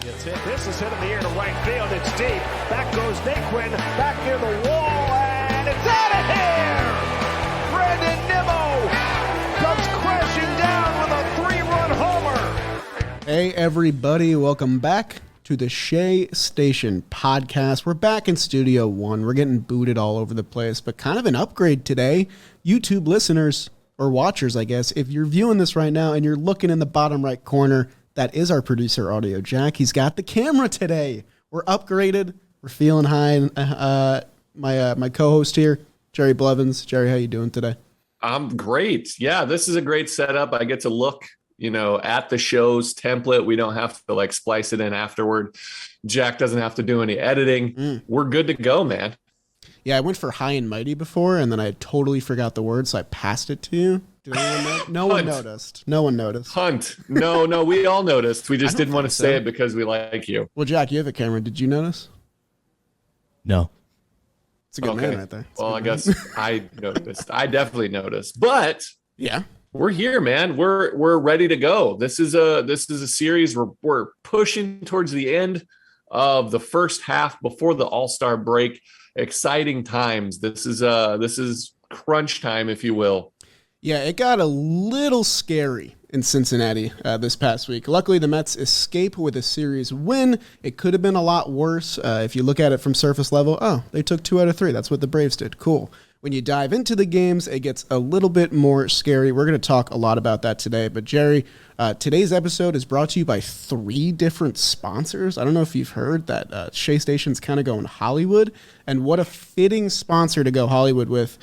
It's hit. This is hit in the air to right field. It's deep. Back goes Naquin. Back near the wall, and it's out of here! Brandon Nemo comes crashing down with a three-run homer. Hey, everybody. Welcome back to the Shea Station podcast. We're back in Studio One. We're getting booted all over the place, but kind of an upgrade today. YouTube listeners, or watchers, I guess, if you're viewing this right now and you're looking in the bottom right corner, that is our producer, Audio Jack. He's got the camera today. We're upgraded. We're feeling high. My co-host here, Jerry Blevins. Jerry, how you doing today? I'm great. Yeah, this is a great setup. I get to look, at the show's template. We don't have to splice it in afterward. Jack doesn't have to do any editing. We're good to go, man. Yeah, I went for high and mighty before, and then I totally forgot the word, so I passed it to you. No one noticed. No one noticed. Hunt. No, we all noticed. We just didn't want to say it because we like you. Well, Jack, you have a camera. Did you notice? No. It's a good man right there. Well, I guess I noticed. I definitely noticed. But yeah, we're here, man. We're ready to go. This is a series. We're pushing towards the end of the first half before the All-Star break. Exciting times. This is crunch time, if you will. Yeah, it got a little scary in Cincinnati this past week. Luckily, the Mets escape with a series win. It could have been a lot worse. If you look at it from surface level, they took 2 out of 3. That's what the Braves did. Cool. When you dive into the games, it gets a little bit more scary. We're going to talk a lot about that today. But Jerry, today's episode is brought to you by 3 different sponsors. I don't know if you've heard that Shea Station's kind of going Hollywood. And what a fitting sponsor to go Hollywood with.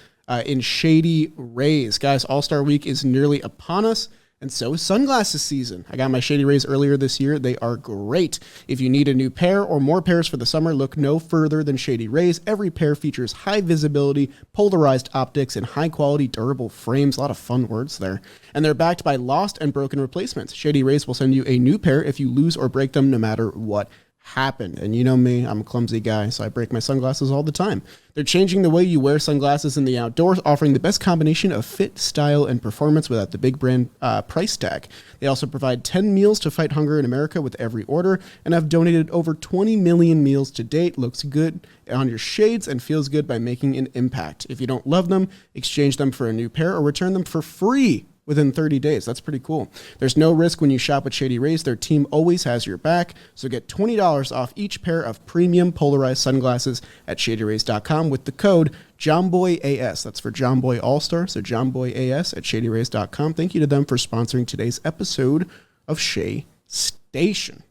In Shady Rays. Guys, All-Star Week is nearly upon us, and so is sunglasses season. I got my Shady Rays earlier this year. They are great. If you need a new pair or more pairs for the summer, look no further than Shady Rays. Every pair features high visibility, polarized optics, and high-quality durable frames. A lot of fun words there. And they're backed by lost and broken replacements. Shady Rays will send you a new pair if you lose or break them, no matter what happened. And you know me, I'm a clumsy guy, so I break my sunglasses all the time. They're changing the way you wear sunglasses in the outdoors, offering the best combination of fit, style, and performance without the big brand price tag. They also provide 10 meals to fight hunger in America with every order, and have donated over 20 million meals to date. Looks good on your shades and feels good by making an impact. If you don't love them, exchange them for a new pair or return them for free within 30 days. That's pretty cool. There's no risk when you shop at Shady Rays. Their team always has your back. So get $20 off each pair of premium polarized sunglasses at shadyrays.com with the code JomboyAS. That's for Jomboy All-Star. So JomboyAS at shadyrays.com. Thank you to them for sponsoring today's episode of Shea Station.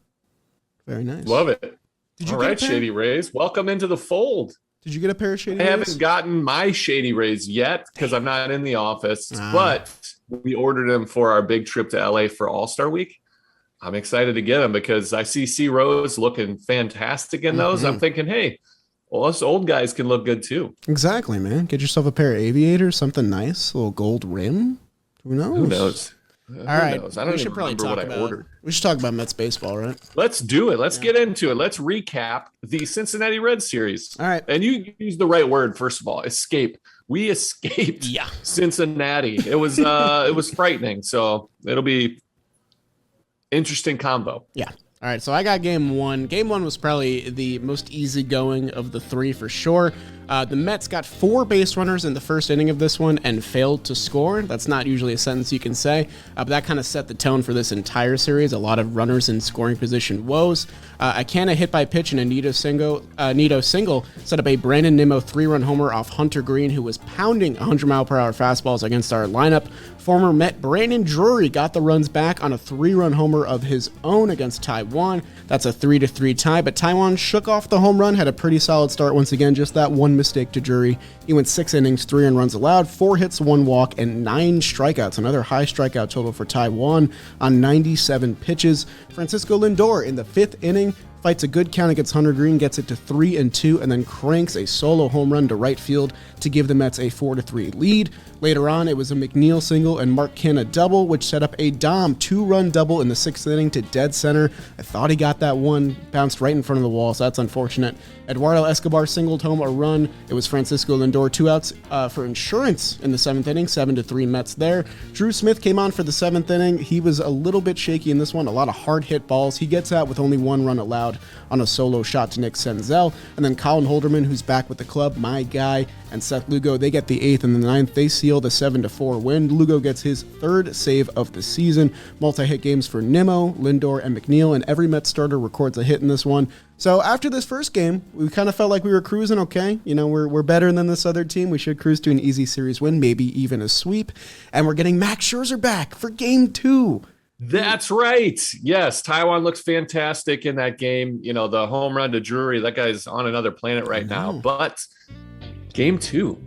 Very nice. Love it. All right, Shady Rays. Welcome into the fold. Did you get a pair of Shady Rays? I haven't gotten my Shady Rays yet because I'm not in the office, but we ordered them for our big trip to LA for All-Star Week. I'm excited to get them because I see C Rose looking fantastic in those. I'm thinking, hey, well, us old guys can look good too. Exactly, man. Get yourself a pair of aviators, something nice, a little gold rim. Who knows? Who knows? All right. I don't even remember what I ordered. We should talk about Mets baseball, right? Let's do it. Let's get into it. Let's recap the Cincinnati Reds series. All right. And you used the right word, first of all, escape. We escaped Cincinnati. It was frightening. So it'll be interesting combo. Yeah. All right, so I got game 1. Game 1 was probably the most easygoing of the 3 for sure. The Mets got 4 base runners in the first inning of this one and failed to score. That's not usually a sentence you can say, but that kind of set the tone for this entire series. A lot of runners in scoring position woes. A Canna hit by pitch and a Nito single set up a Brandon Nemo 3-run homer off Hunter Green, who was pounding 100-mile-per-hour fastballs against our lineup. Former Met Brandon Drury got the runs back on a 3-run homer of his own against Taiwan. That's a 3-3 tie, but Taiwan shook off the home run, had a pretty solid start once again, just that one mistake to Drury. He went 6 innings, 3 earned runs allowed, 4 hits, 1 walk, and 9 strikeouts. Another high strikeout total for Taiwan on 97 pitches. Francisco Lindor in the 5th inning fights a good count against Hunter Green, gets it to 3-2, and then cranks a solo home run to right field to give the Mets a 4-3 lead. Later on, it was a McNeil single and Mark Canha double, which set up a Dom 2-run double in the 6th inning to dead center. I thought he got that one, bounced right in front of the wall, so that's unfortunate. Eduardo Escobar singled home a run. It was Francisco Lindor 2 outs for insurance in the 7th inning, 7-3 Mets there. Drew Smith came on for the 7th inning. He was a little bit shaky in this one, a lot of hard hit balls. He gets out with only 1 run allowed on a solo shot to Nick Senzel. And then Colin Holderman, who's back with the club, my guy, and Seth Lugo, they get the 8th and the 9th. They seal the 7-4 win. Lugo gets his 3rd save of the season. Multi-hit games for Nemo, Lindor, and McNeil, and every Mets starter records a hit in this one. So after this first game, we kind of felt like we were cruising okay. You know, we're better than this other team. We should cruise to an easy series win, maybe even a sweep. And we're getting Max Scherzer back for game 2. That's right. Yes, Taiwan looks fantastic in that game. You know, the home run to Drury, that guy's on another planet right now. But game 2,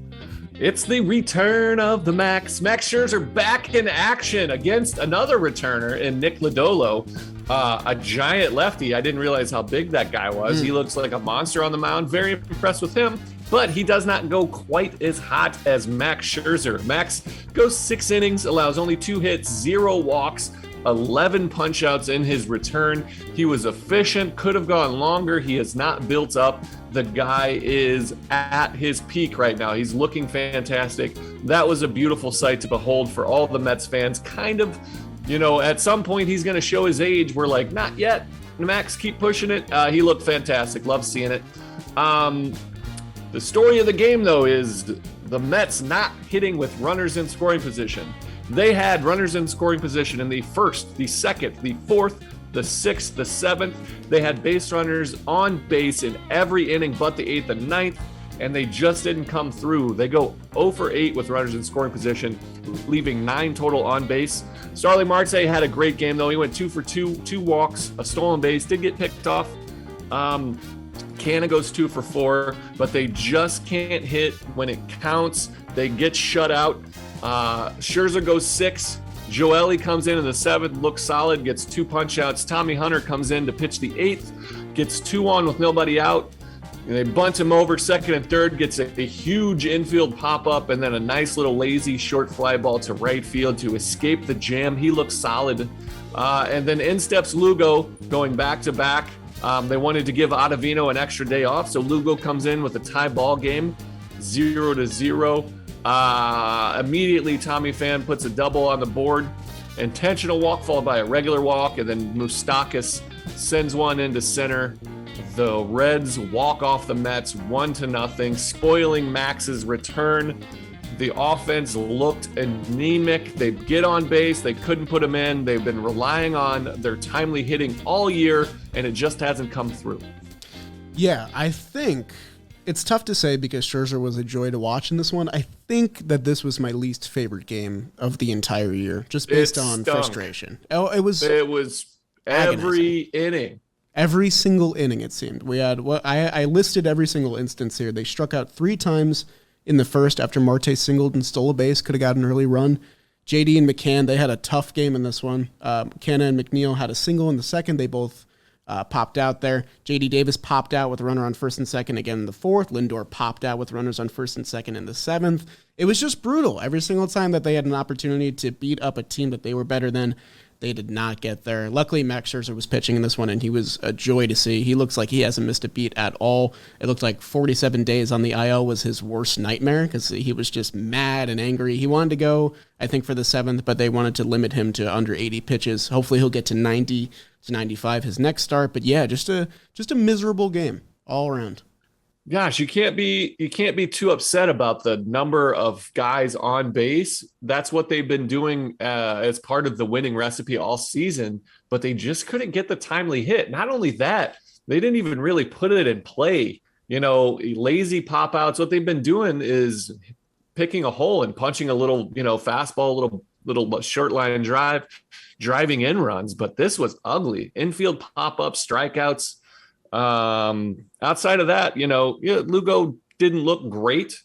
it's the return of the Max Scherzer back in action against another returner in Nick Lodolo, a giant lefty. I didn't realize how big that guy was. He looks like a monster on the mound. Very impressed with him. But he does not go quite as hot as Max Scherzer. Max goes 6 innings, allows only 2 hits, 0 walks, 11 punch-outs in his return. He was efficient, could have gone longer. He has not built up. The guy is at his peak right now. He's looking fantastic. That was a beautiful sight to behold for all the Mets fans. Kind of, you know, at some point he's going to show his age. We're like, not yet. Max, keep pushing it. He looked fantastic. Love seeing it. The story of the game, though, is the Mets not hitting with runners in scoring position. They had runners in scoring position in the 1st, the 2nd, the 4th, the 6th, the 7th. They had base runners on base in every inning but the 8th and 9th, and they just didn't come through. They go 0 for 8 with runners in scoring position, leaving 9 total on base. Starling Marte had a great game, though. He went 2 for 2, 2 walks, a stolen base, did get picked off. Canha goes 2 for 4, but they just can't hit when it counts. They get shut out. Scherzer goes 6. Joely comes in the 7th, looks solid, gets 2 punch-outs. Tommy Hunter comes in to pitch the 8th, gets 2 on with nobody out. And they bunt him over 2nd and 3rd, gets a huge infield pop-up, and then a nice little lazy short fly ball to right field to escape the jam. He looks solid. And then in steps Lugo, going back-to-back. They wanted to give Ottavino an extra day off, so Lugo comes in with a tie ball game, 0-0. Immediately, Tommy Pham puts a double on the board. Intentional walk followed by a regular walk, and then Moustakas sends one into center. The Reds walk off the Mets 1-0, spoiling Max's return. The offense looked anemic. They get on base. They couldn't put him in. They've been relying on their timely hitting all year, and it just hasn't come through. Yeah, I think it's tough to say because Scherzer was a joy to watch in this one. I think that this was my least favorite game of the entire year, just based on frustration. Oh, it was every inning. Every single inning, it seemed. We had I listed every single instance here. They struck out 3 times in the first after Marte singled and stole a base, could have got an early run. JD and McCann, they had a tough game in this one. Canha and McNeil had a single in the second. They both popped out there. JD Davis popped out with a runner on 1st and 2nd again in the 4th. Lindor popped out with runners on 1st and 2nd in the 7th. It was just brutal. Every single time that they had an opportunity to beat up a team that they were better than, they did not get there. Luckily, Max Scherzer was pitching in this one, and he was a joy to see. He looks like he hasn't missed a beat at all. It looked like 47 days on the IL was his worst nightmare because he was just mad and angry. He wanted to go, I think, for the 7th, but they wanted to limit him to under 80 pitches. Hopefully he'll get to 90 to 95 his next start. But yeah, just a miserable game all around. Gosh, you can't be too upset about the number of guys on base. That's what they've been doing as part of the winning recipe all season, but they just couldn't get the timely hit. Not only that, they didn't even really put it in play. You know, lazy pop outs. What they've been doing is picking a hole and punching a little, fastball, little short line drive, driving in runs. But this was ugly. Infield pop ups, strikeouts. Outside of that, Lugo didn't look great,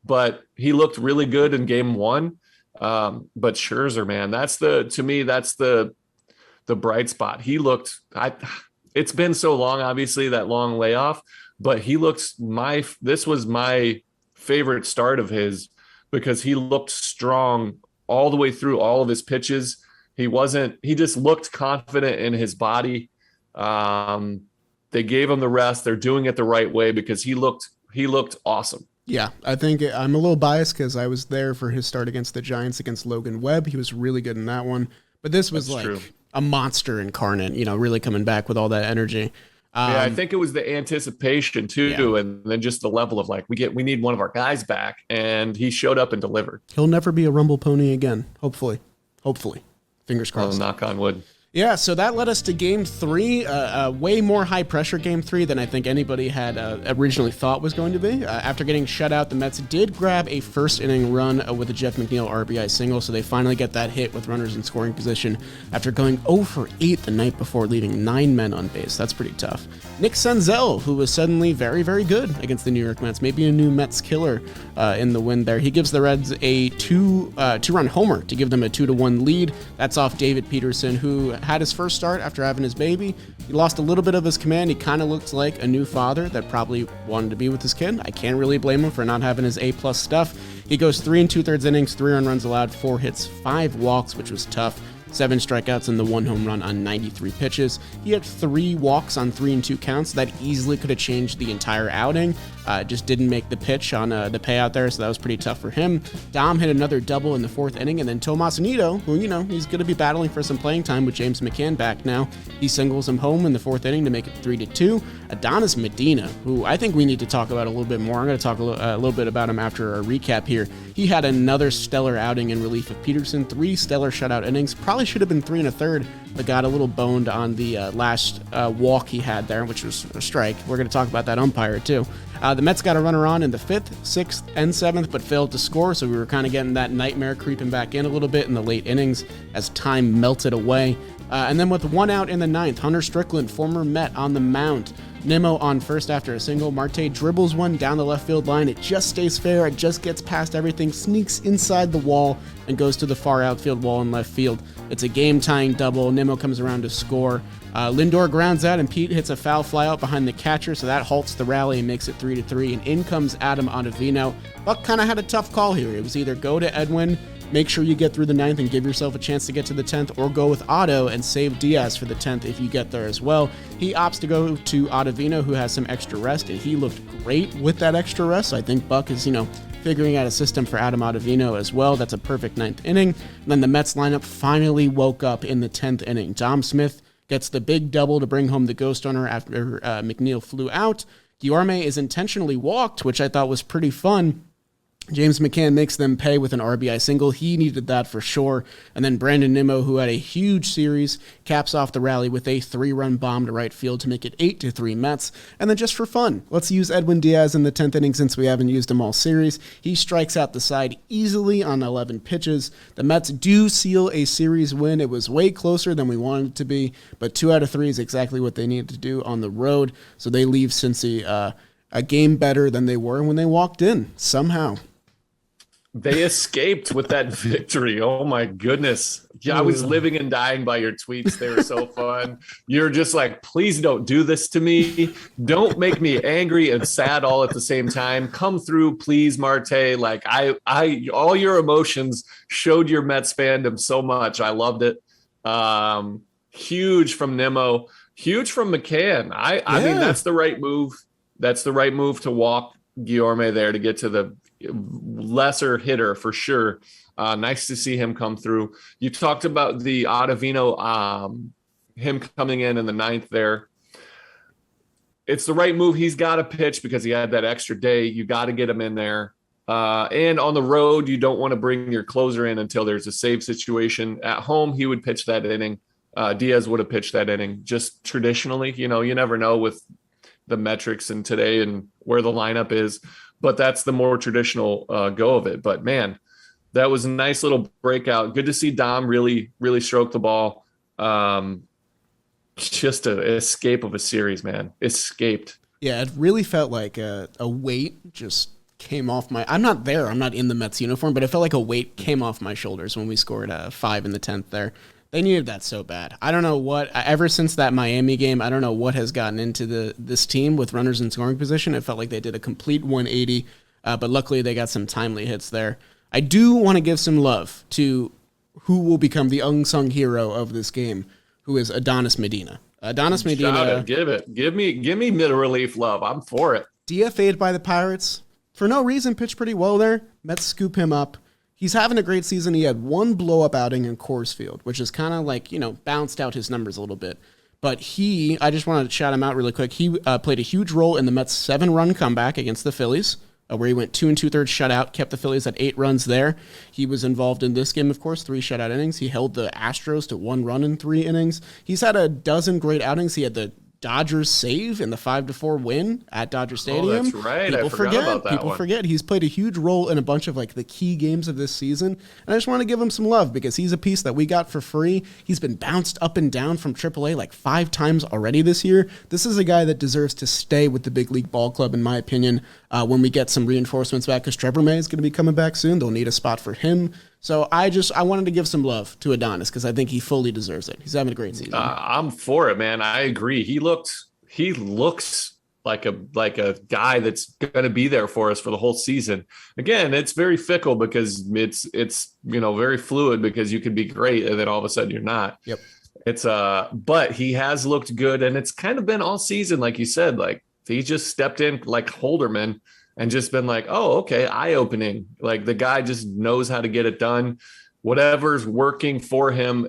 but he looked really good in game 1. But Scherzer, man, that's the bright spot. He looked, it's been so long, obviously, that long layoff, but this was my favorite start of his because he looked strong all the way through all of his pitches. He just looked confident in his body. They gave him the rest. They're doing it the right way because he looked awesome. Yeah, I think I'm a little biased because I was there for his start against the Giants against Logan Webb. He was really good in that one. But this was true. A monster incarnate, really coming back with all that energy. I think it was the anticipation too, and then just the level of we need one of our guys back, and he showed up and delivered. He'll never be a Rumble pony again. Hopefully, fingers crossed. Knock on wood. Yeah, so that led us to Game 3, a way more high-pressure Game 3 than I think anybody had originally thought was going to be. After getting shut out, the Mets did grab a first-inning run with a Jeff McNeil RBI single, so they finally get that hit with runners in scoring position after going 0 for 8 the night before, leaving 9 men on base. That's pretty tough. Nick Senzel, who was suddenly very, very good against the New York Mets, maybe a new Mets killer in the win there. He gives the Reds a two-run homer to give them a 2-1 lead. That's off David Peterson, who had his first start after having his baby. He lost a little bit of his command. He kind of looks like a new father that probably wanted to be with his kid. I can't really blame him for not having his A+ stuff. He goes 3 2/3 innings, 3 earned runs allowed, 4 hits, 5 walks, which was tough. 7 strikeouts and the 1 home run on 93 pitches. He had 3 walks on 3 2 counts. That easily could have changed the entire outing. Just didn't make the pitch on the payout there, so that was pretty tough for him. Dom hit another double in the 4th inning, and then Tomas Nido, who, he's going to be battling for some playing time with James McCann back now. He singles him home in the 4th inning to make it 3-2. Adonis Medina, who I think we need to talk about a little bit more. I'm going to talk a little bit about him after our recap here. He had another stellar outing in relief of Peterson, 3 stellar shutout innings. Probably should have been 3 1/3, but got a little boned on the last walk he had there, which was a strike. We're going to talk about that umpire too. The Mets got a runner on in the 5th, 6th, and 7th, but failed to score, so we were kind of getting that nightmare creeping back in a little bit in the late innings as time melted away. And then with 1 out in the 9th, Hunter Strickland, former Met, on the mound. Nemo on first after a single. Marte dribbles one down the left field line. It just stays fair. It just gets past everything, sneaks inside the wall, and goes to the far outfield wall in left field. It's a game-tying double. Nemo comes around to score. Lindor grounds out, and Pete hits a foul flyout behind the catcher, so that halts the rally and makes it 3-3. And in comes Adam Ottavino. Buck kind of had a tough call here. It was either go to Edwin, make sure you get through the 9th and give yourself a chance to get to the 10th, or go with Otto and save Diaz for the 10th if you get there as well. He opts to go to Ottavino, who has some extra rest, and he looked great with that extra rest. So I think Buck is, figuring out a system for Adam Ottavino as well. That's a perfect 9th inning. And then the Mets lineup finally woke up in the 10th inning. Dom Smith gets the big double to bring home the ghost runner after McNeil flew out. Guillorme is intentionally walked, which I thought was pretty fun. James McCann makes them pay with an RBI single. He needed that for sure. And then Brandon Nemo, who had a huge series, caps off the rally with a 3-run bomb to right field to make it 8-3 Mets. And then just for fun, let's use Edwin Diaz in the 10th inning since we haven't used him all series. He strikes out the side easily on 11 pitches. The Mets do seal a series win. It was way closer than we wanted it to be, but 2 out of 3 is exactly what they needed to do on the road. So they leave Cincy a game better than they were when they walked in, somehow. They escaped with that victory. Oh my goodness. Yeah, I was living and dying by your tweets. They were so fun. You're just like, please don't do this to me. Don't make me angry and sad all at the same time. Come through, please, Marte. Like all your emotions showed your Mets fandom so much. I loved it. Huge from Nemo, huge from McCann. I mean, that's the right move. That's the right move to walk Guillorme there to get to the lesser hitter for sure. Nice to see him come through. You talked about the Ottavino, him coming in the 9th there. It's the right move. He's got to pitch because he had that extra day. You got to get him in there. And on the road, you don't want to bring your closer in until there's a save situation. At home, he would pitch that inning. Diaz would have pitched that inning. Just traditionally, you never know with the metrics and today and where the lineup is. But that's the more traditional go of it. But, man, that was a nice little breakout. Good to see Dom really, really stroke the ball. Just an escape of a series, man. Escaped. Yeah, it really felt like a weight just came off my – I'm not there. I'm not in the Mets uniform, but it felt like a weight came off my shoulders when we scored 5 in the 10th there. They needed that so bad. I don't know what, ever since that Miami game, I don't know what has gotten into this team with runners in scoring position. It felt like they did a complete 180, but luckily they got some timely hits there. I do want to give some love to who will become the unsung hero of this game, who is Adonis Medina. Adonis Medina. Shout it. Give it. Give me mid-relief love. I'm for it. DFA'd by the Pirates. For no reason, pitched pretty well there. Mets scoop him up. He's having a great season. He had one blow-up outing in Coors Field, which is kind of like, bounced out his numbers a little bit. But I just wanted to shout him out really quick. He played a huge role in the Mets' 7-run comeback against the Phillies, where he went 2 2/3 shutout, kept the Phillies at 8 runs there. He was involved in this game, of course, 3 shutout innings. He held the Astros to 1 run in 3 innings. He's had a dozen great outings. He had the Dodgers save in the 5-4 win at Dodger Stadium. Oh, that's right. I forgot about that one. People forget he's played a huge role in a bunch of the key games of this season. And I just want to give him some love because he's a piece that we got for free. He's been bounced up and down from AAA 5 times already this year. This is a guy that deserves to stay with the big league ball club, in my opinion, when we get some reinforcements back, because Trevor May is going to be coming back soon. They'll need a spot for him. So I wanted to give some love to Adonis because I think he fully deserves it. He's having a great season. I'm for it, man. I agree. He looks like a guy that's going to be there for us for the whole season. Again, it's very fickle because it's very fluid, because you can be great and then all of a sudden you're not. Yep. It's but he has looked good, and it's kind of been all season, like you said. He just stepped in like Holderman and just been like, oh, okay, eye-opening. The guy just knows how to get it done. Whatever's working for him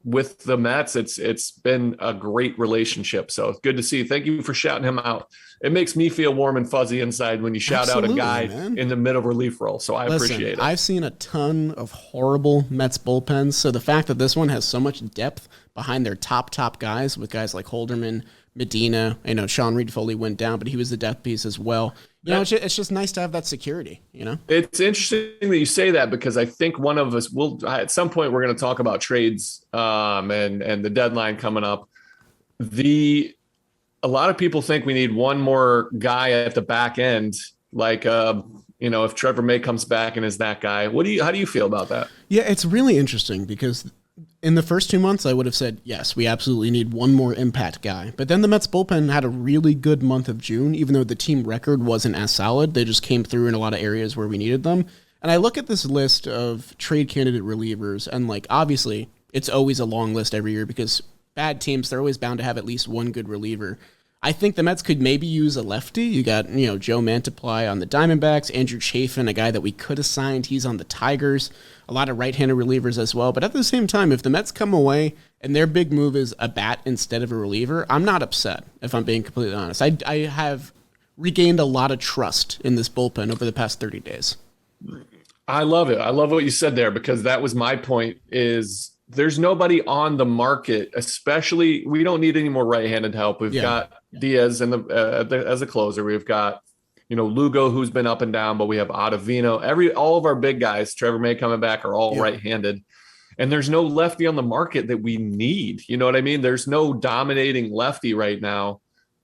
with the Mets, it's been a great relationship. So it's good to see. Thank you for shouting him out. It makes me feel warm and fuzzy inside when you shout out a guy in the middle relief role. So Listen, appreciate it. I've seen a ton of horrible Mets bullpens. So the fact that this one has so much depth behind their top guys, with guys like Holderman, Medina, Sean Reed-Foley went down, but he was the depth piece as well. It's just nice to have that security, It's interesting that you say that, because I think one of us will, at some point, we're going to talk about trades and the deadline coming up. A lot of people think we need one more guy at the back end, if Trevor May comes back and is that guy. How do you feel about that? Yeah, it's really interesting because in the first 2 months, I would have said, yes, we absolutely need one more impact guy. But then the Mets bullpen had a really good month of June, even though the team record wasn't as solid. They just came through in a lot of areas where we needed them. And I look at this list of trade candidate relievers, and obviously it's always a long list every year because bad teams, they're always bound to have at least one good reliever. I think the Mets could maybe use a lefty. You got, Joe Mantiply on the Diamondbacks, Andrew Chafin, a guy that we could have signed. He's on the Tigers. A lot of right-handed relievers as well. But at the same time, if the Mets come away and their big move is a bat instead of a reliever, I'm not upset, if I'm being completely honest. I have regained a lot of trust in this bullpen over the past 30 days. I love it. I love what you said there, because that was my point, is there's nobody on the market, especially we don't need any more right-handed help. We've got Diaz as a closer. We've got, Lugo, who's been up and down, but we have Ottavino. All of our big guys, Trevor May coming back, are all right-handed. And there's no lefty on the market that we need. You know what I mean? There's no dominating lefty right now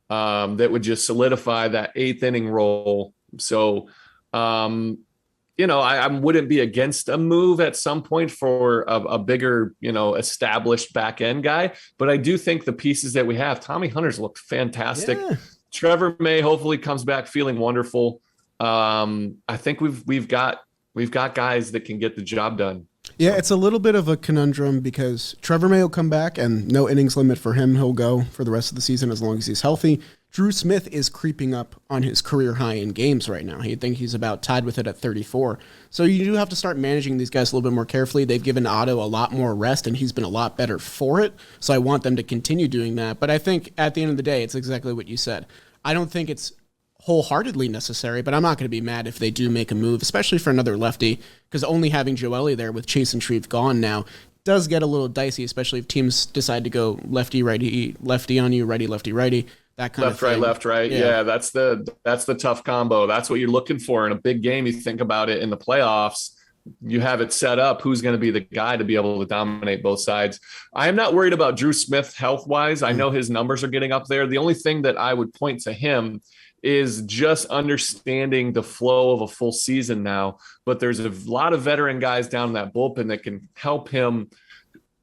that would just solidify that 8th inning role. So, I wouldn't be against a move at some point for a bigger, established back end guy. But I do think the pieces that we have, Tommy Hunter's looked fantastic. Yeah. Trevor May hopefully comes back feeling wonderful. I think we've got guys that can get the job done. Yeah, it's a little bit of a conundrum because Trevor May will come back and no innings limit for him. He'll go for the rest of the season as long as he's healthy. Drew Smith is creeping up on his career high in games right now. I think he's about tied with it at 34. So you do have to start managing these guys a little bit more carefully. They've given Otto a lot more rest, and he's been a lot better for it. So I want them to continue doing that. But I think at the end of the day, it's exactly what you said. I don't think it's wholeheartedly necessary, but I'm not going to be mad if they do make a move, especially for another lefty, because only having Joely there with Chase and Shreve gone now does get a little dicey, especially if teams decide to go lefty, righty, lefty on you, righty, lefty, righty. That kind of thing. Left, right. Yeah, that's the tough combo. That's what you're looking for in a big game. You think about it in the playoffs, you have it set up. Who's going to be the guy to be able to dominate both sides? I am not worried about Drew Smith health-wise. I know his numbers are getting up there. The only thing that I would point to him is just understanding the flow of a full season now. But there's a lot of veteran guys down in that bullpen that can help him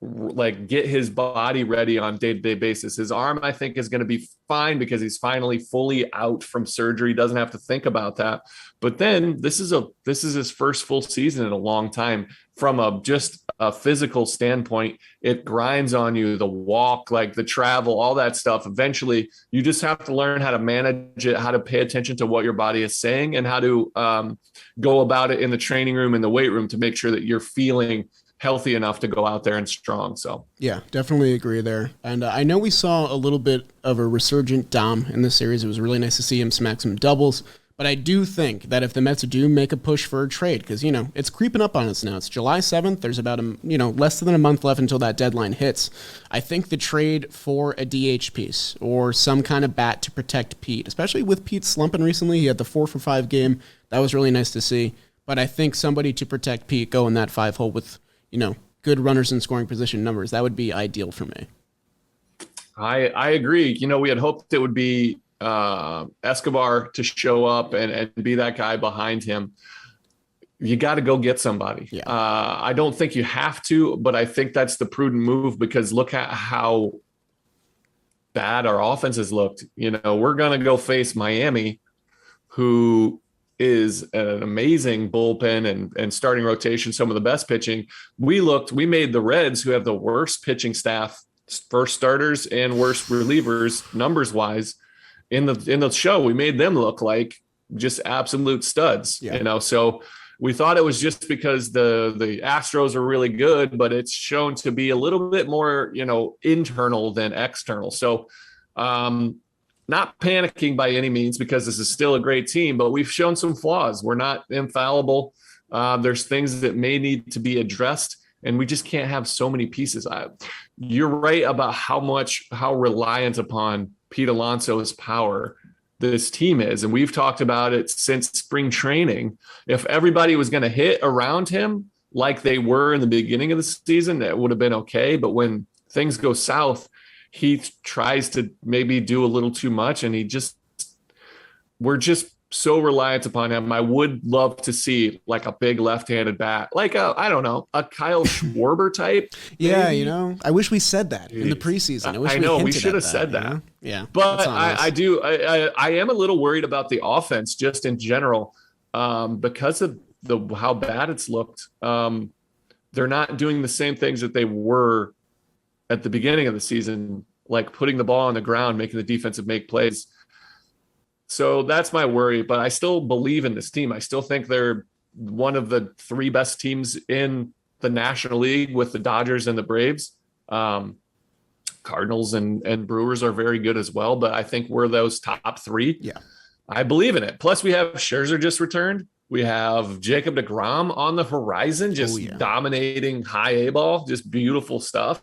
like get his body ready on day-to-day basis. His arm, I think, is going to be fine because he's finally fully out from surgery. He doesn't have to think about that. But then this is his first full season in a long time. From just a physical standpoint, it grinds on you, the walk, like the travel, all that stuff. Eventually, you just have to learn how to manage it, how to pay attention to what your body is saying, and how to go about it in the training room, in the weight room, to make sure that you're feeling healthy enough to go out there and strong. So yeah, definitely agree there. And I know we saw a little bit of a resurgent Dom in this series. It was really nice to see him smack some doubles. But I do think that if the Mets do make a push for a trade, because, you know, it's creeping up on us now. It's July 7th. There's about, less than a month left until that deadline hits. I think the trade for a DH piece or some kind of bat to protect Pete, especially with Pete slumping recently. He had the 4-for-5 game. That was really nice to see. But I think somebody to protect Pete, go in that 5-hole with, good runners in scoring position numbers. That would be ideal for me. I agree. We had hoped it would be Escobar to show up and be that guy behind him. You got to go get somebody. Yeah. I don't think you have to, but I think that's the prudent move, because look at how bad our offense has looked. We're going to go face Miami, who is an amazing bullpen and starting rotation, some of the best pitching. We made the Reds, who have the worst pitching staff, first starters and worst relievers numbers wise, in the show. We made them look like just absolute studs. Yeah. So we thought it was just because the Astros are really good, but it's shown to be a little bit more, internal than external. So not panicking by any means, because this is still a great team, but we've shown some flaws. We're not infallible. There's things that may need to be addressed, and we just can't have so many pieces. You're right about how reliant upon Pete Alonso's power this team is. And we've talked about it since spring training. If everybody was going to hit around him like they were in the beginning of the season, that would have been okay. But when things go south, he tries to maybe do a little too much, and we're just so reliant upon him. I would love to see like a big left-handed bat, like a Kyle Schwarber type. Yeah, I wish we said that in the preseason. I know we should have said that. Yeah, but I am a little worried about the offense just in general, because of how bad it's looked. They're not doing the same things that they were at the beginning of the season, like putting the ball on the ground, making the defensive make plays. So that's my worry, but I still believe in this team. I still think they're one of the 3 best teams in the National League, with the Dodgers and the Braves. Cardinals and Brewers are very good as well, but I think we're those top 3. Yeah. I believe in it. Plus we have Scherzer just returned. We have Jacob deGrom on the horizon, just dominating high A ball, just beautiful stuff.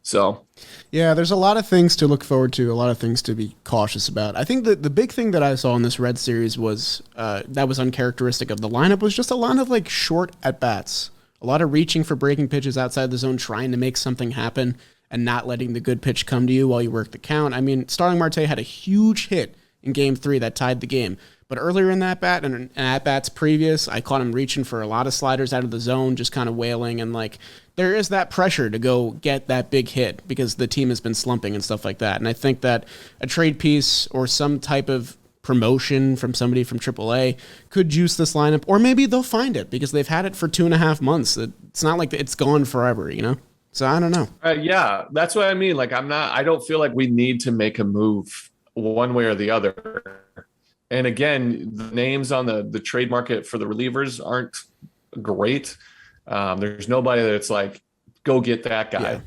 So, yeah, there's a lot of things to look forward to, a lot of things to be cautious about. I think that the big thing that I saw in this Red Series was that was uncharacteristic of the lineup was just a lot of like short at-bats, a lot of reaching for breaking pitches outside the zone, trying to make something happen and not letting the good pitch come to you while you work the count. I mean, Starling Marte had a huge hit in Game 3 that tied the game. But earlier in that bat and at-bats previous, I caught him reaching for a lot of sliders out of the zone, just kind of wailing. And, like, there is that pressure to go get that big hit because the team has been slumping and stuff like that. And I think that a trade piece or some type of promotion from somebody from AAA could juice this lineup. Or maybe they'll find it because they've had it for 2.5 months. It's not like it's gone forever, So I don't know. Yeah, that's what I mean. Like, I don't feel like we need to make a move one way or the other. And again, the names on the trade market for the relievers aren't great. There's nobody that's like, go get that guy. Yeah.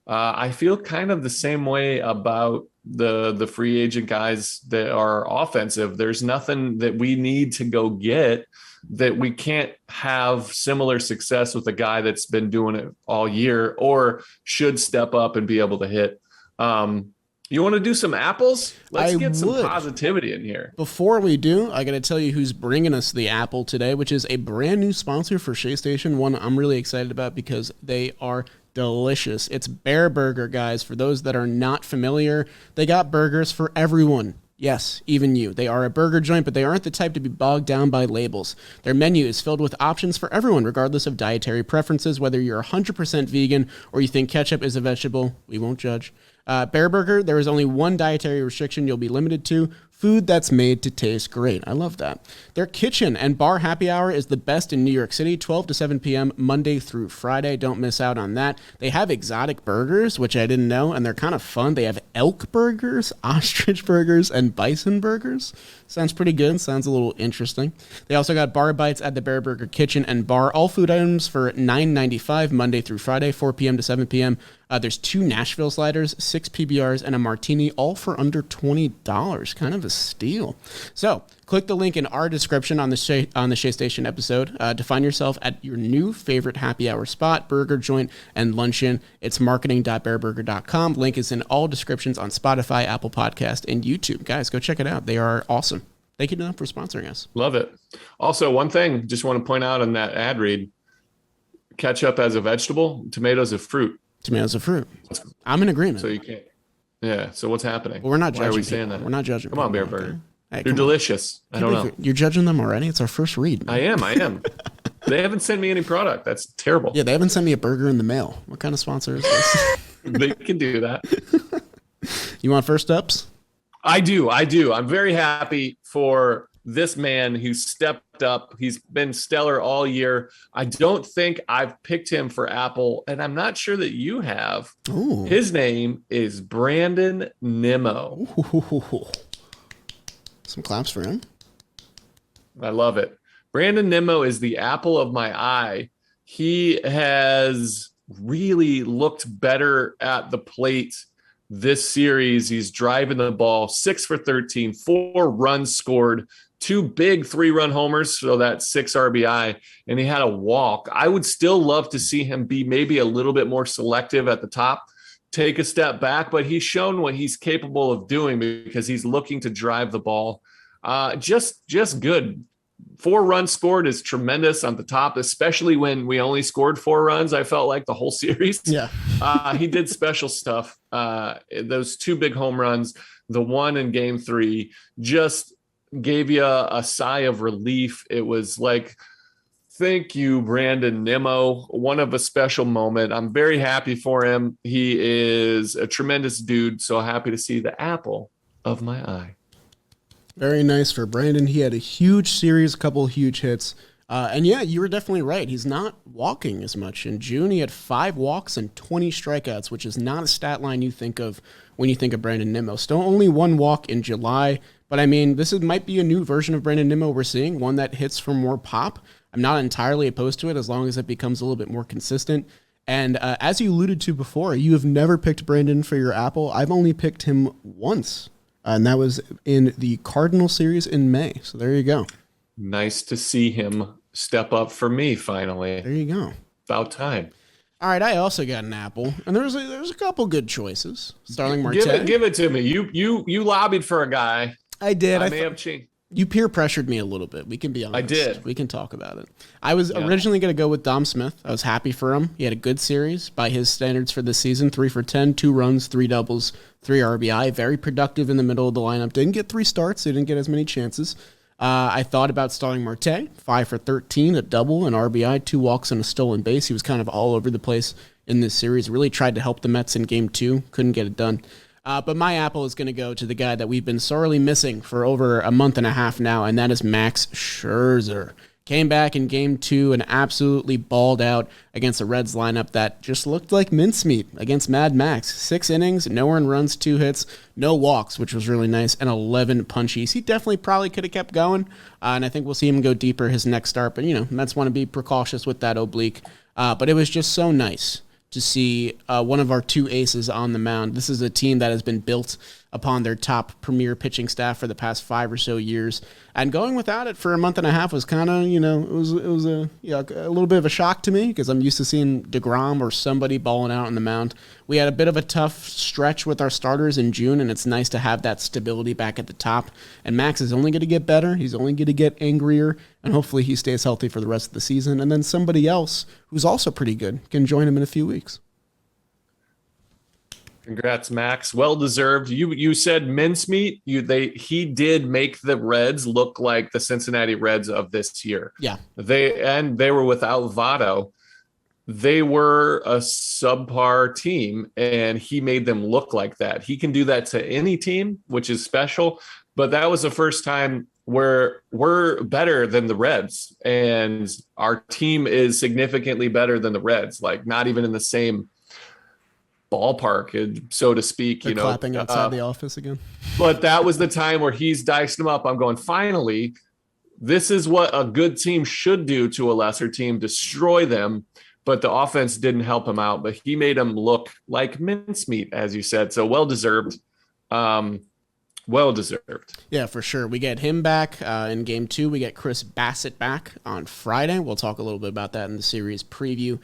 I feel kind of the same way about the free agent guys that are offensive. There's nothing that we need to go get that we can't have similar success with a guy that's been doing it all year or should step up and be able to hit. You want to do some apples? Let's get some positivity in here. Before we do, I got to tell you who's bringing us the apple today, which is a brand new sponsor for Shea Station, one I'm really excited about because they are delicious. It's Bear Burger, guys. For those that are not familiar, they got burgers for everyone. Yes, even you. They are a burger joint, but they aren't the type to be bogged down by labels. Their menu is filled with options for everyone, regardless of dietary preferences, whether you're 100% vegan or you think ketchup is a vegetable. We won't judge. Bear Burger, there is only one dietary restriction you'll be limited to: food that's made to taste great. I love that. Their kitchen and bar happy hour is the best in New York City, 12 to 7 p.m. Monday through Friday. Don't miss out on that. They have exotic burgers, which I didn't know, and they're kind of fun. They have elk burgers, ostrich burgers, and bison burgers. Sounds pretty good. Sounds a little interesting. They also got bar bites at the Bear Burger kitchen and bar. All food items for $9.95 Monday through Friday, 4 p.m. to 7 p.m. There's 2 Nashville sliders, 6 PBRs, and a martini, all for under $20. Kind of a steal. So click the link in our description on the Shea Station episode to find yourself at your new favorite happy hour spot, burger joint, and luncheon. It's marketing.bearburger.com. Link is in all descriptions on Spotify, Apple Podcast, and YouTube. Guys, go check it out. They are awesome. Thank you to them for sponsoring us. Love it. Also, one thing, just want to point out on that ad read, ketchup as a vegetable, tomatoes a fruit. Tomatoes are fruit. I'm in agreement. So you can't. Yeah. So what's happening? Well, we're not judging. Why are we people. saying that? We're not judging. Come on, people, Bear Burger. okay? Hey, You're delicious. I don't know. You're judging them already? It's our first read. Man. I am. They haven't sent me any product. That's terrible. Yeah, they haven't sent me a burger in the mail. What kind of sponsor is this? They can do that. You want first ups? I do. I'm very happy for this man who stepped up. He's been stellar all year. I don't think I've picked him for Apple, and I'm not sure that you have. Ooh. His name is Brandon Nemo. Ooh. Some claps for him. I love it. Brandon Nemo is the apple of my eye. He has really looked better at the plate this series. He's driving the ball 6 for 13, 4 runs scored, 2 big 3-run homers, so that's 6 RBI, and he had a walk. I would still love to see him be maybe a little bit more selective at the top, take a step back, but he's shown what he's capable of doing because he's looking to drive the ball. Just good. 4 runs scored is tremendous on the top, especially when we only scored 4 runs. I felt like the whole series. Yeah. He did special stuff. Those 2 big home runs, the one in game 3, just gave you a sigh of relief. It was like, thank you, Brandon Nemo. One of a special moment. I'm very happy for him. He is a tremendous dude. So happy to see the apple of my eye. Very nice for Brandon. He had a huge series, a couple of huge hits. And yeah, you were definitely right. He's not walking as much. In June, he had 5 walks and 20 strikeouts, which is not a stat line you think of when you think of Brandon Nemo. Still only 1 walk in July. But I mean, might be a new version of Brandon Nemo we're seeing, one that hits for more pop. I'm not entirely opposed to it as long as it becomes a little bit more consistent. And as you alluded to before, you have never picked Brandon for your apple. I've only picked him once. And that was in the Cardinal series in May. So there you go. Nice to see him step up for me finally. There you go. About time. All right, I also got an apple, and there's a couple good choices. Starling Marte. Give it to me. You lobbied for a guy. I did. I may have changed. You peer pressured me a little bit. We can be honest. I did. We can talk about it. I was originally going to go with Dom Smith. I was happy for him. He had a good series by his standards for this season. 3 for 10, 2 runs, 3 doubles, 3 RBI. Very productive in the middle of the lineup. Didn't get 3 starts. So he didn't get as many chances. I thought about Starling Marte. 5 for 13, a double, an RBI, 2 walks, and a stolen base. He was kind of all over the place in this series. Really tried to help the Mets in game 2. Couldn't get it done. But my apple is going to go to the guy that we've been sorely missing for over a month and a half now, and that is Max Scherzer. Came back in game 2 and absolutely balled out against a Reds lineup that just looked like mincemeat against Mad Max. 6 innings, no earned runs, 2 hits, no walks, which was really nice, and 11 punchies. He definitely probably could have kept going, and I think we'll see him go deeper his next start. But, Mets want to be precautious with that oblique. But it was just so nice to see one of our 2 aces on the mound. This is a team that has been built upon their top premier pitching staff for the past 5 or so years. And going without it for a month and a half was kind of, it was a little bit of a shock to me because I'm used to seeing DeGrom or somebody balling out on the mound. We had a bit of a tough stretch with our starters in June, and it's nice to have that stability back at the top. And Max is only going to get better. He's only going to get angrier, and hopefully he stays healthy for the rest of the season. And then somebody else who's also pretty good can join him in a few weeks. Congrats, Max. Well deserved. You said mincemeat. He did make the Reds look like the Cincinnati Reds of this year. Yeah. They were without Votto. They were a subpar team, and he made them look like that. He can do that to any team, which is special. But that was the first time where we're better than the Reds, and our team is significantly better than the Reds. Like not even in the same ballpark, so to speak. They're clapping outside the office again. But that was the time where he's diced them up. I'm going, finally, this is what a good team should do to a lesser team, destroy them. But the offense didn't help him out. But he made him look like mincemeat, as you said. So well-deserved. Well-deserved. Yeah, for sure. We get him back in game 2. We get Chris Bassett back on Friday. We'll talk a little bit about that in the series preview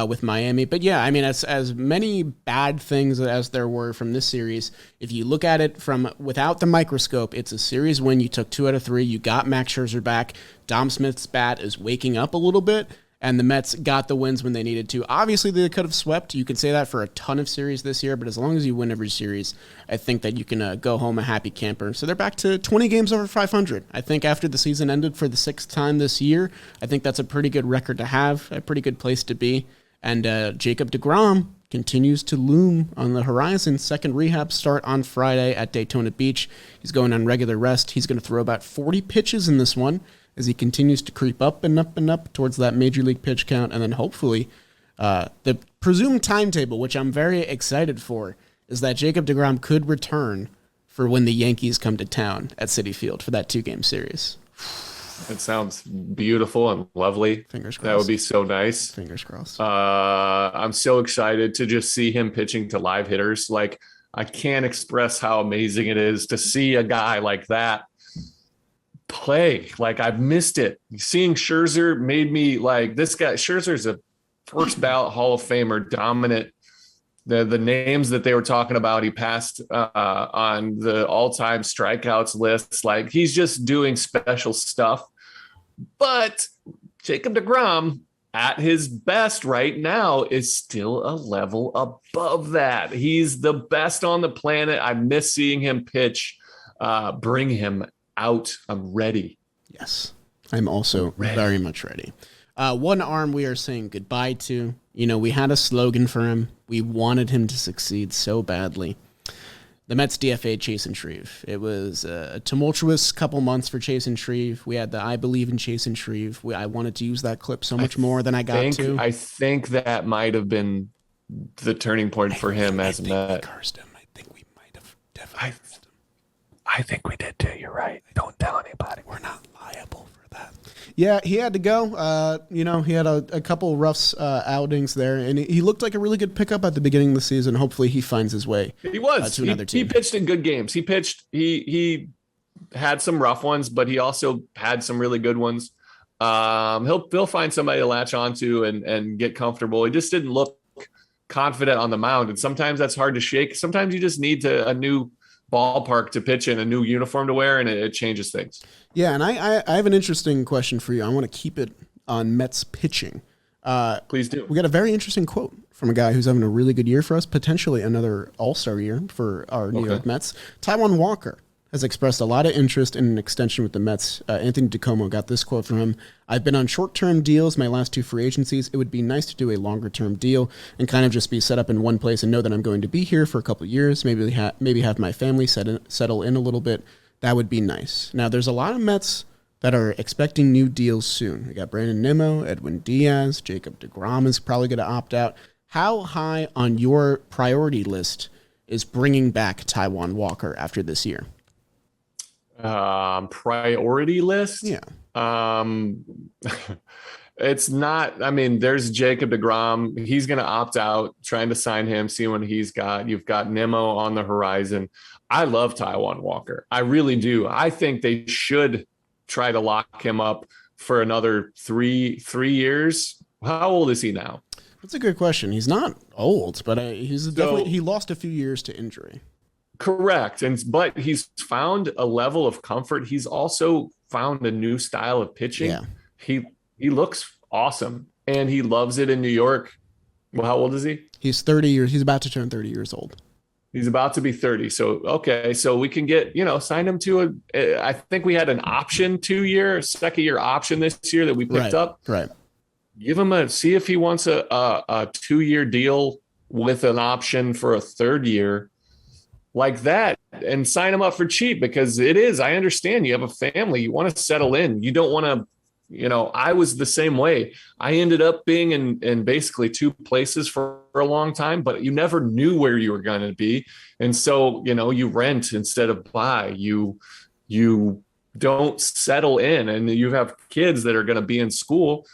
with Miami. But yeah, I mean, as many bad things as there were from this series, if you look at it from without the microscope, it's a series win. You took 2 out of 3. You got Max Scherzer back. Dom Smith's bat is waking up a little bit. And the Mets got the wins when they needed to. Obviously, they could have swept. You can say that for a ton of series this year, but as long as you win every series, I think that you can go home a happy camper. So they're back to 20 games over 500. I think after the season ended for the 6th time this year, I think that's a pretty good record to have, a pretty good place to be. And Jacob deGrom continues to loom on the horizon. Second rehab start on Friday at Daytona Beach. He's going on regular rest. He's going to throw about 40 pitches in this one, as he continues to creep up and up and up towards that major league pitch count. And then hopefully the presumed timetable, which I'm very excited for, is that Jacob deGrom could return for when the Yankees come to town at Citi Field for that 2-game series. It sounds beautiful and lovely. Fingers crossed. That would be so nice. Fingers crossed. I'm so excited to just see him pitching to live hitters. Like, I can't express how amazing it is to see a guy like that play. Like, I've missed it. Seeing Scherzer made me like, this guy Scherzer's a first ballot Hall of Famer, dominant. The names that they were talking about, he passed on the all-time strikeouts lists. Like, he's just doing special stuff. But Jacob deGrom, at his best right now, is still a level above that. He's the best on the planet. I miss seeing him pitch. Bring him out. I'm ready. Yes, I'm also very much ready. One arm we are saying goodbye to. You know, we had a slogan for him. We wanted him to succeed so badly. The Mets DFA'd Chasen Shreve. It was a tumultuous couple months for Chasen Shreve. We had the I Believe in Chasen Shreve. I wanted to use that clip so much more than I got to. I think that might have been the turning point for him as a Met. We cursed him. I think we might have definitely cursed him. I think we did too. You're right. Don't tell anybody. We're not liable for that. Yeah, he had to go. He had a couple rough outings there, and he looked like a really good pickup at the beginning of the season. Hopefully, he finds his way. He was to another team. He pitched in good games. He had some rough ones, but he also had some really good ones. He'll find somebody to latch onto and get comfortable. He just didn't look confident on the mound, and sometimes that's hard to shake. Sometimes you just need a new ballpark to pitch in, a new uniform to wear, and it changes things. Yeah, and I have an interesting question for you. I want to keep it on Mets pitching. Please do. We got a very interesting quote from a guy who's having a really good year for us, potentially another all-star year for our New York Mets. Taiwan Walker has expressed a lot of interest in an extension with the Mets. Anthony DiComo got this quote from him. I've been on short-term deals my last 2 free agencies. It would be nice to do a longer-term deal and kind of just be set up in one place and know that I'm going to be here for a couple of years, maybe have my family settle in a little bit. That would be nice. Now, there's a lot of Mets that are expecting new deals soon. We got Brandon Nemo, Edwin Diaz, Jacob deGrom is probably going to opt out. How high on your priority list is bringing back Taiwan Walker after this year? Priority list? Yeah. It's not, I mean, there's Jacob deGrom. He's going to opt out, trying to sign him, see what he's got. You've got Nemo on the horizon. I love Taiwan Walker. I really do. I think they should try to lock him up for another three years. How old is he now? That's a good question. He's not old, but he lost a few years to injury. Correct. But he's found a level of comfort. He's also found a new style of pitching. Yeah. He looks awesome, and he loves it in New York. Well, how old is he? He's 30 years. He's about to turn 30 years old. He's about to be 30. So, okay. So we can get, sign him to I think we had an option 2-year, second year option this year that we picked up. Right. Give him see if he wants a 2-year deal with an option for a 3rd year like that, and sign him up for cheap, because I understand you have a family. You want to settle in. You don't want to, I was the same way. I ended up being in basically 2 places for a long time, but you never knew where you were going to be. And so, you rent instead of buy. You don't settle in, and you have kids that are going to be in school.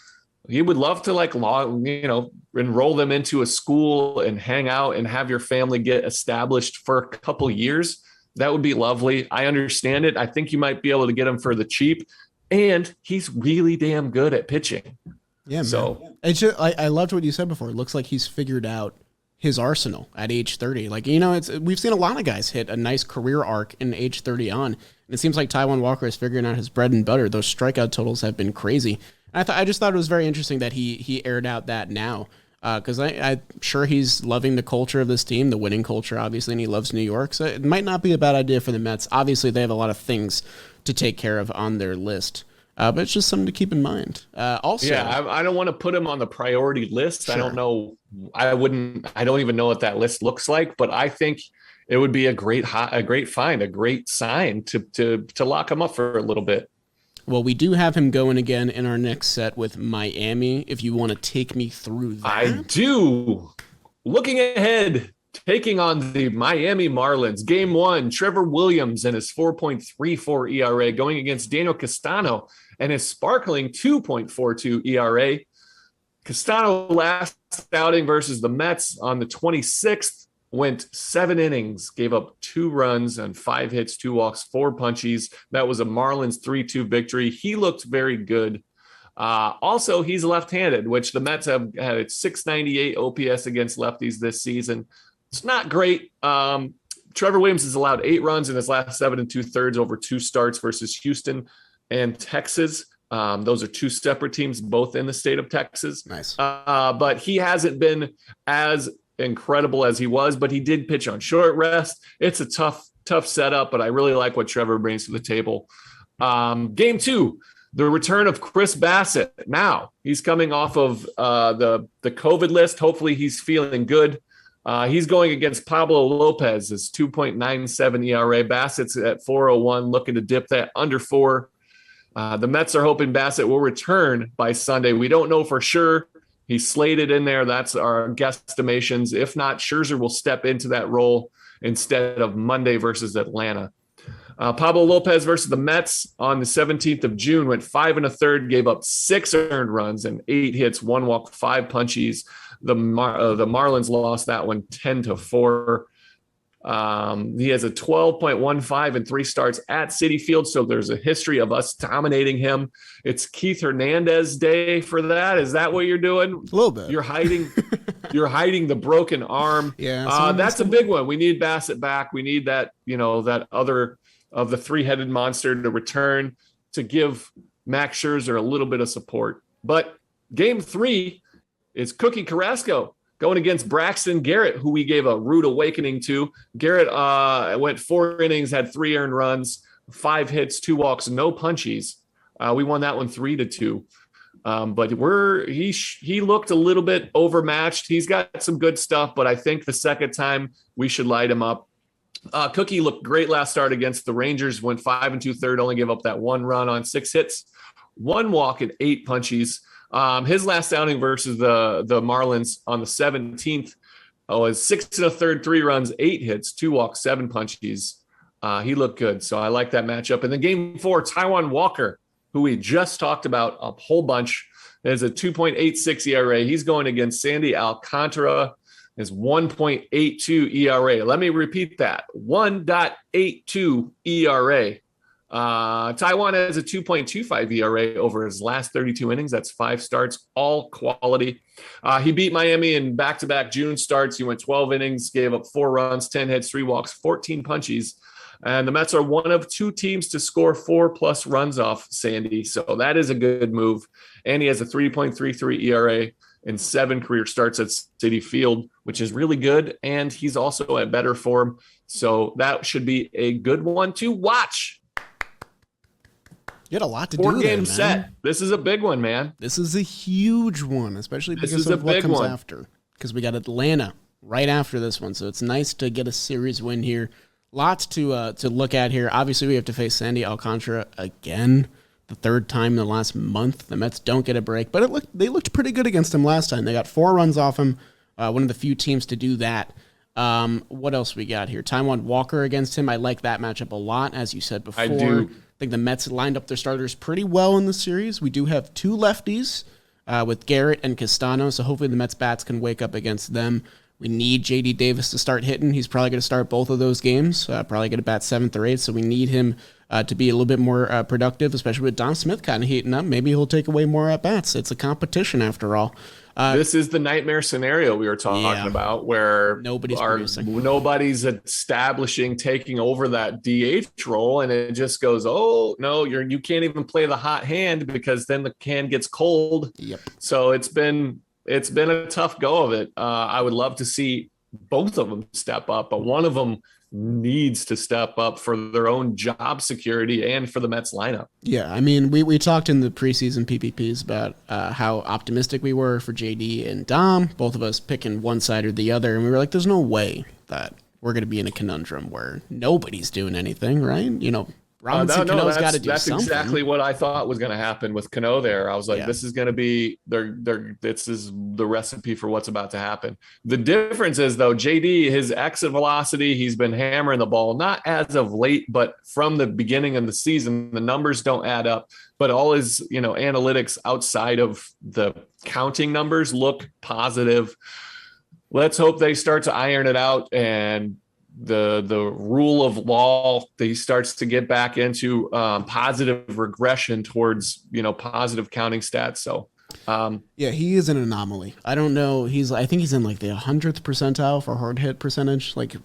You would love to enroll them into a school and hang out and have your family get established for a couple years. That would be lovely. I understand it. I think you might be able to get him for the cheap. And he's really damn good at pitching. Yeah, man. So it's just, I loved what you said before. It looks like he's figured out his arsenal at age 30. We've seen a lot of guys hit a nice career arc in age 30 on. And it seems like Taiwan Walker is figuring out his bread and butter. Those strikeout totals have been crazy. And I just thought it was very interesting that he aired out that now. Because I'm sure he's loving the culture of this team, the winning culture, obviously, and he loves New York. So it might not be a bad idea for the Mets. Obviously, they have a lot of things to take care of on their list. But it's just something to keep in mind. Also, I don't want to put him on the priority list. Sure. I don't know. I don't even know what that list looks like, but I think it would be a great find, a great sign to lock him up for a little bit. Well, we do have him going again in our next set with Miami, if you want to take me through that. I do. Looking ahead, taking on the Miami Marlins. Game 1, Trevor Williams and his 4.34 ERA going against Daniel Castano and his sparkling 2.42 ERA. Castano last outing versus the Mets on the 26th went 7 innings, gave up 2 runs and 5 hits, 2 walks, 4 punchies. That was a Marlins 3-2 victory. He looked very good. Also, he's left-handed, which the Mets have had a .698 OPS against lefties this season. It's not great. Trevor Williams has allowed 8 runs in his last 7 2/3 over 2 starts versus Houston and Texas. Those are 2 separate teams, both in the state of Texas. Nice. But he hasn't been as incredible as he was, but he did pitch on short rest. It's a tough setup, but I really like what Trevor brings to the table. Game 2, the return of Chris Bassett. Now he's coming off of the COVID list. Hopefully he's feeling good. He's going against Pablo Lopez, his 2.97 ERA. Bassett's at 4.01, looking to dip that under 4. The Mets are hoping Bassett will return by Sunday. We don't know for sure. He's slated in there. That's our guesstimations. If not, Scherzer will step into that role instead of Monday versus Atlanta. Pablo Lopez versus the Mets on the 17th of June went 5 1/3, gave up 6 earned runs and 8 hits, 1 walk, 5 punchies. The Marlins lost that one 10-4. He has a 12.15 and 3 starts at Citi Field, so there's a history of us dominating him. It's Keith Hernandez day for that. Is that what you're doing? A little bit. You're hiding the broken arm. Yeah, that's a big one. We need Bassett back. We need that, that other of the 3-headed monster to return to give Max Scherzer a little bit of support. But game 3 is Cookie Carrasco going against Braxton Garrett, who we gave a rude awakening to. Garrett went 4 innings, had 3 earned runs, 5 hits, 2 walks, no punchies. We won that one 3-2. But he looked a little bit overmatched. He's got some good stuff, but I think the second time we should light him up. Cookie looked great last start against the Rangers, went 5 2/3, only gave up that 1 run on 6 hits, 1 walk and 8 punchies. His last outing versus the Marlins on the 17th was 6 1/3, 3 runs, 8 hits, 2 walks, 7 punchies. He looked good. So I like that matchup. And then game 4, Taiwan Walker, who we just talked about a whole bunch, has a 2.86 ERA. He's going against Sandy Alcantara, his 1.82 ERA. Let me repeat that, 1.82 ERA. Taiwan has a 2.25 ERA over his last 32 innings. That's 5 starts, all quality. He beat Miami in back-to-back June starts. He went 12 innings, gave up 4 runs, 10 hits, 3 walks, 14 punchies. And the Mets are one of 2 teams to score 4+ runs off Sandy. So that is a good move. And he has a 3.33 ERA. and 7 career starts at Citi Field, which is really good. And he's also at better form. So that should be a good one to watch. You had a lot to do there, 4-game man. set. This is a big one, man. This is a huge one, especially because of what comes after. Because we got Atlanta right after this one. So it's nice to get a series win here. Lots to look at here. Obviously, we have to face Sandy Alcantara again, the 3rd time in the last month. The Mets don't get a break, but they looked pretty good against him last time. They got 4 runs off him, one of the few teams to do that. What else we got here? Taiwan Walker against him. I like that matchup a lot, as you said before. I do. I think the Mets lined up their starters pretty well in the series. We do have 2 lefties with Garrett and Castano, so hopefully the Mets bats can wake up against them. We need J.D. Davis to start hitting. He's probably going to start both of those games, probably going to bat 7th or 8th, so we need him to be a little bit more productive, especially with Don Smith kind of heating up. Maybe he'll take away more at-bats. It's a competition after all. This is the nightmare scenario we were talking about, where nobody's establishing, taking over that DH role, and it just goes, oh no, you can't even play the hot hand because then the can gets cold. Yep. So it's been a tough go of it. I would love to see both of them step up, but one of them needs to step up for their own job security and for the Mets lineup. Yeah, I mean, we talked in the preseason PPPs about how optimistic we were for JD and Dom, both of us picking one side or the other, and we were like, there's no way that we're going to be in a conundrum where nobody's doing anything, right? You know, Robinson Cano's got to do something. That's exactly what I thought was going to happen with Cano there. I was like, this is going to be this is the recipe for what's about to happen. The difference is, though, JD, his exit velocity, he's been hammering the ball, not as of late, but from the beginning of the season. The numbers don't add up, but all his, analytics outside of the counting numbers look positive. Let's hope they start to iron it out, and the rule of law, he starts to get back into positive regression towards positive counting stats. So he is an anomaly. I don't know. I think he's in like the 100th percentile for hard hit percentage, like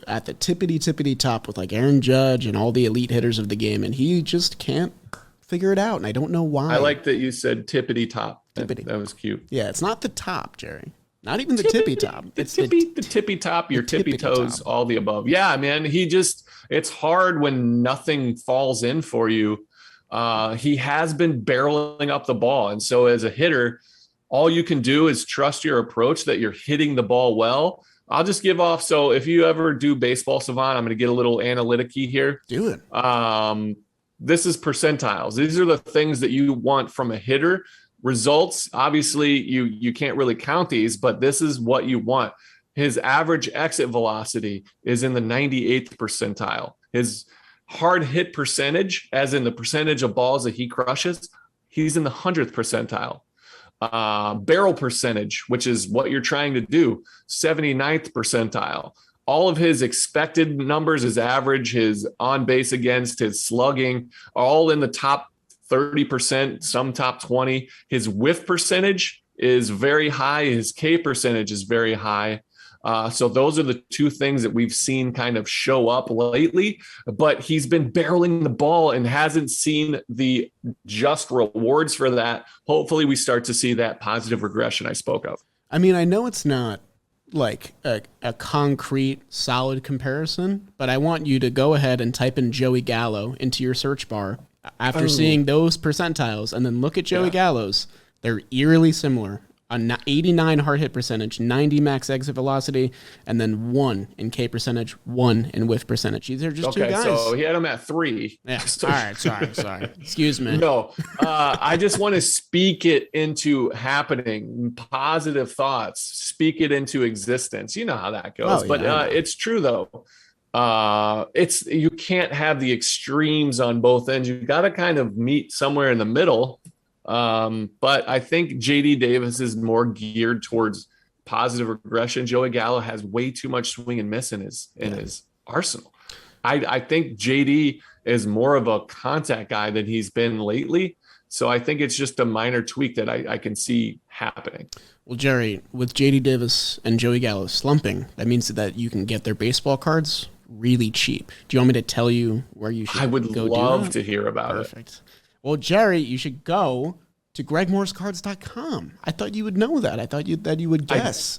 at the tippity top with like Aaron Judge and all the elite hitters of the game, and he just can't figure it out, and I don't know why. I like that you said tippity top. That was cute. Yeah, it's not the top, Jerry. Not even the tippy top. It's the tippy top, your tippy toes, all the above. Yeah, man. It's hard when nothing falls in for you. He has been barreling up the ball. And so as a hitter, all you can do is trust your approach, that you're hitting the ball well. I'll just give off. So if you ever do Baseball Savant, I'm going to get a little analytic-y here. Do it. This is percentiles. These are the things that you want from a hitter. Results, obviously, you can't really count these, but this is what you want. His average exit velocity is in the 98th percentile. His hard hit percentage, as in the percentage of balls that he crushes, he's in the 100th percentile. Barrel percentage, which is what you're trying to do, 79th percentile. All of his expected numbers, his average, his on base against, his slugging, are all in the top 30%, some top 20. His whiff percentage is very high. His K percentage is very high. So those are the two things that we've seen kind of show up lately, but he's been barreling the ball and hasn't seen the just rewards for that. Hopefully we start to see that positive regression I spoke of. I mean, I know it's not like a concrete, solid comparison, but I want you to go ahead and type in Joey Gallo into your search bar after seeing those percentiles, and then look at Joey Gallo's. They're eerily similar. On 89 hard hit percentage, 90 max exit velocity, and then 1 in K percentage, 1 in whiff percentage. These are just two guys. So he had him at 3. Yeah. All right. Sorry. Excuse me. No, I just want to speak it into happening. Positive thoughts. Speak it into existence. You know how that goes. It's true though. You can't have the extremes on both ends. You've got to kind of meet somewhere in the middle. But I think JD Davis is more geared towards positive regression. Joey Gallo has way too much swing and miss in his arsenal. I think JD is more of a contact guy than he's been lately. So I think it's just a minor tweak that I can see happening. Well, Jerry, with JD Davis and Joey Gallo slumping, that means that you can get their baseball cards really cheap. Do you want me to tell you where you should go? I would love to hear about it. Perfect. Well, Jerry, you should go to gregmorriscards.com. I thought you would know that. I thought you would guess.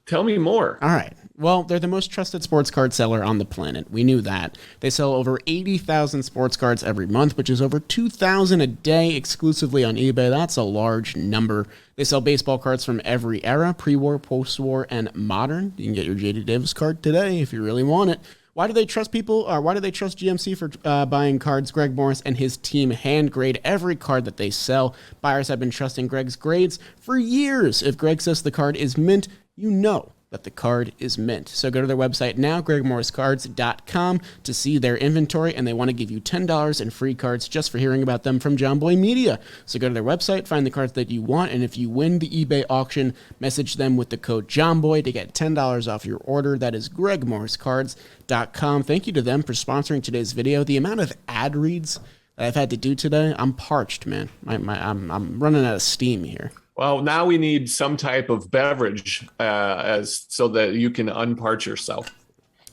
Tell me more. All right. Well, they're the most trusted sports card seller on the planet. We knew that. They sell over 80,000 sports cards every month, which is over 2,000 a day exclusively on eBay. That's a large number. They sell baseball cards from every era, pre-war, post-war, and modern. You can get your J.D. Davis card today if you really want it. Why do they trust people, or why do they trust GMC for buying cards? Greg Morris and his team hand grade every card that they sell. Buyers have been trusting Greg's grades for years. If Greg says the card is mint, you know that the card is mint. So go to their website now, gregmorriscards.com, to see their inventory, and they want to give you $10 in free cards just for hearing about them from Jomboy Media. So go to their website, find the cards that you want, and if you win the eBay auction, message them with the code JOMBOY to get $10 off your order. That is gregmorriscards.com. Thank you to them for sponsoring today's video. The amount of ad reads that I've had to do today, I'm parched, man. I'm running out of steam here. Well, now we need some type of beverage so that you can unparch yourself.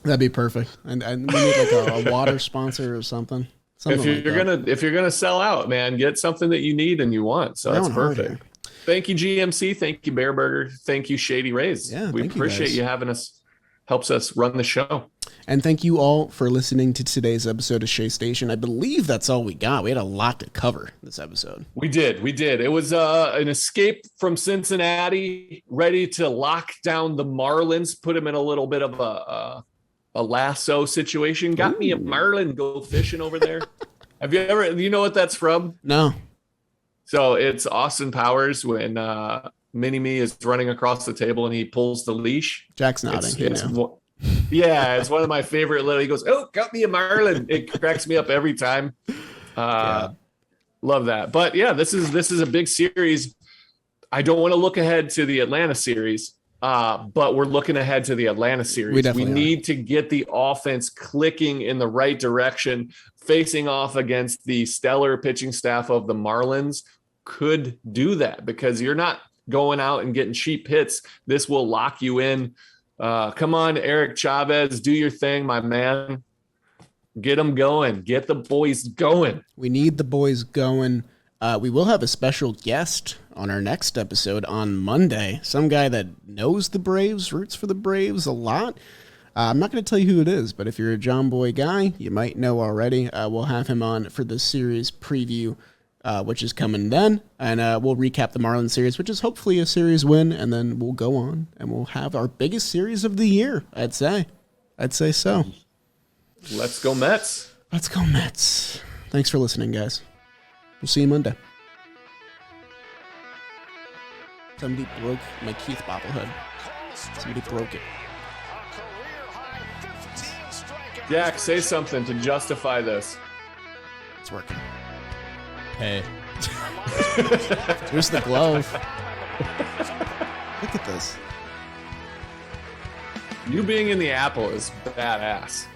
That'd be perfect. And we need like a water sponsor or something. If you're gonna sell out, man, get something that you need and you want. So that's perfect. Thank you, GMC. Thank you, Bear Burger. Thank you, Shady Rays. Yeah, we appreciate you having us. Helps us run the show. And thank you all for listening to today's episode of Shea Station. I believe that's all we got. We had a lot to cover this episode. We did. It was an escape from Cincinnati, ready to lock down the Marlins, put him in a little bit of a lasso situation. Got me a Marlin go fishing over there. Have you ever? You know what that's from? No. So it's Austin Powers when Mini-Me is running across the table and he pulls the leash. Jack's nodding. It's one of my favorite little. He goes, "Oh, got me a Marlin." It cracks me up every time. Love that. But yeah, this is a big series. I don't want to look ahead to the Atlanta series, but we're looking ahead to the Atlanta series. We need to get the offense clicking in the right direction, facing off against the stellar pitching staff of the Marlins. Could do that because you're not going out and getting cheap hits. This will lock you in. Come on, Eric Chavez, do your thing, my man. Get them going. Get the boys going. We need the boys going. We will have a special guest on our next episode on Monday. Some guy that knows the Braves, roots for the Braves a lot. I'm not going to tell you who it is, but if you're a Jomboy guy, you might know already. We'll have him on for the series preview, which is coming then. And we'll recap the Marlins series, which is hopefully a series win. And then we'll go on and we'll have our biggest series of the year, I'd say. I'd say so. Let's go Mets. Let's go Mets. Thanks for listening, guys. We'll see you Monday. Somebody broke my Keith bobblehead. Somebody broke it. Jack, say something to justify this. It's working. Hey. Here's the glove. Look at this. You being in the apple is badass.